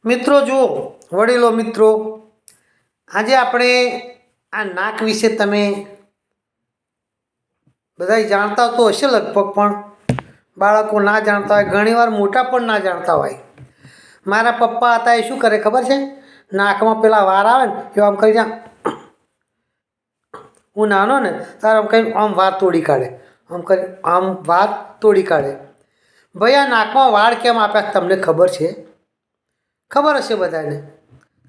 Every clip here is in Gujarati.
મિત્રો જુઓ, વડીલો મિત્રો, આજે આપણે આ નાક વિશે તમે બધા જાણતા તો હશે લગભગ, પણ બાળકો ના જાણતા હોય, ઘણીવાર મોટા પણ ના જાણતા હોય. મારા પપ્પા હતા એ શું કરે ખબર છે? નાકમાં પેલા વાર આવે ને એ આમ કરી હું નાનો ને ત્યારે આમ કંઈ આમ વાર તોડી કાઢે, આમ કરી આમ વાર તોડી કાઢે. ભાઈ આ નાકમાં વાળ કેમ આપ્યા તમને ખબર છે? ખબર હશે બધાને,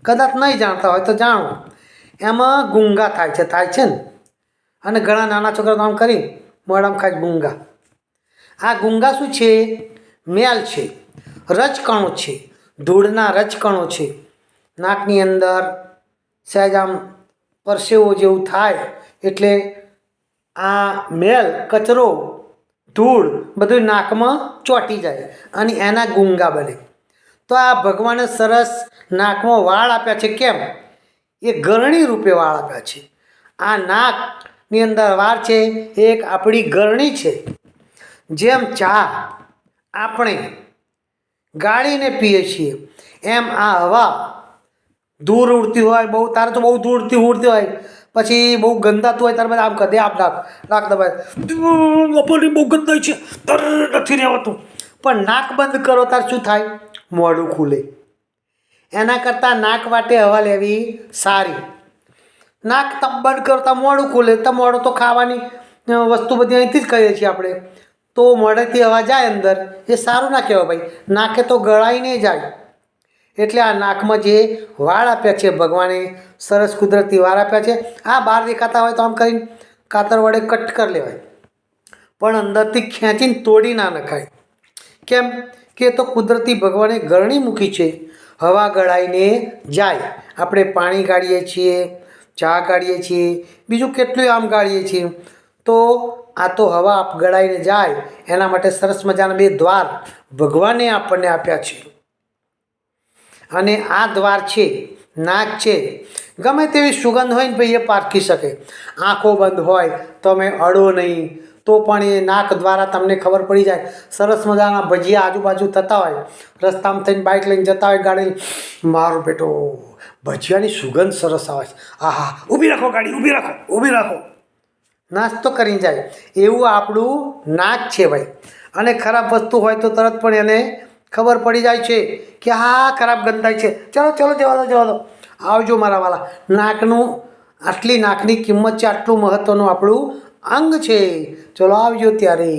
કદાચ નહીં જાણતા હોય તો જાણો. એમાં ગુંગા થાય છે ને, અને ઘણા નાના છોકરા આમ કરી મોઢામાં ખાય ગુંગા. આ ગુંગા શું છે? મેલ છે, રજકણો છે, ધૂળના રજકણો છે. નાકની અંદર સહેજ આમ પરસેવો જેવું થાય એટલે આ મેલ, કચરો, ધૂળ બધું નાકમાં ચોંટી જાય અને એના ગુંગા બને. તો આ ભગવાને સરસ નાકમાં વાળ આપ્યા છે. કેમ? એ ગરણી રૂપે વાળ આપ્યા છે. આ નાકની અંદર વાળ છે, એક આપણી ગરણી છે. જેમ ચા આપણે ગાળીને પીએ છીએ, એમ આ હવા દૂર ઉડતી હોય, બહુ તારે તો બહુ દૂર ઉડતી હોય, પછી બહુ ગંદાતું હોય, તારે બધા આમ કદે આપ નાક દબાય, બપોરની બહુ ગંદાઈ છે, નથી રહેવાતું. પણ નાક બંધ કરો તાર શું થાય? મોઢું ખુલે. એના કરતાં નાક વાટે હવા લેવી સારી. નાક તમ બંધ કરતાં મોઢું ખુલે તો મોઢું તો ખાવાની વસ્તુ બધી અહીંથી જ કહીએ છીએ આપણે, તો મોઢેથી હવા જાય અંદર, એ સારું ના કહેવાય ભાઈ. નાકે તો ગળાઈને જાય. એટલે આ નાકમાં જે વાળ આપ્યા છે ભગવાને, સરસ કુદરતી વાળ આપ્યા છે. આ બહાર દેખાતા હોય તો આમ કરીને કાતર વડે કટ કરી લેવાય, પણ અંદરથી ખેંચીને તોડી ના નખાય. કેમ કે તો કુદરતી ભગવાને ગરણી મૂકી છે, હવા ગળાઈને જાય. આપણે પાણી ગાળીએ છીએ, ચા ગાળીએ છીએ, બીજું કેટલું આમ ગાળીએ છીએ. તો આ તો હવા ગળાઈને જાય એના માટે સરસ મજાના બે દ્વાર ભગવાને આપણને આપ્યા છે. અને આ દ્વાર છે, નાક છે, ગમે તેવી સુગંધ હોય ને ભાઈ એ પારખી શકે. આંખો બંધ હોય તમે અડો નહીં તો પણ એ નાક દ્વારા તમને ખબર પડી જાય. સરસ મજાના ભજીયા આજુબાજુ થતા હોય, રસ્તામાં થઈને બાઇક લઈને જતા હોય, ગાડી, મારો બેટો ભજીયાની સુગંધ સરસ આવે છે, આહા, ઊભી રાખો ગાડી, ઊભી રાખો, નાસ્તો કરીને જાય. એવું આપણું નાક છે ભાઈ. અને ખરાબ વસ્તુ હોય તો તરત પણ એને ખબર પડી જાય છે કે હા ખરાબ ગંધાય છે, ચલો જવા દો. આવજો મારા વાલા. નાકનું આટલી નાકની કિંમત છે, આટલું મહત્ત્વનું આપણું અંગ છે. ચલો આવજો ત્યારે.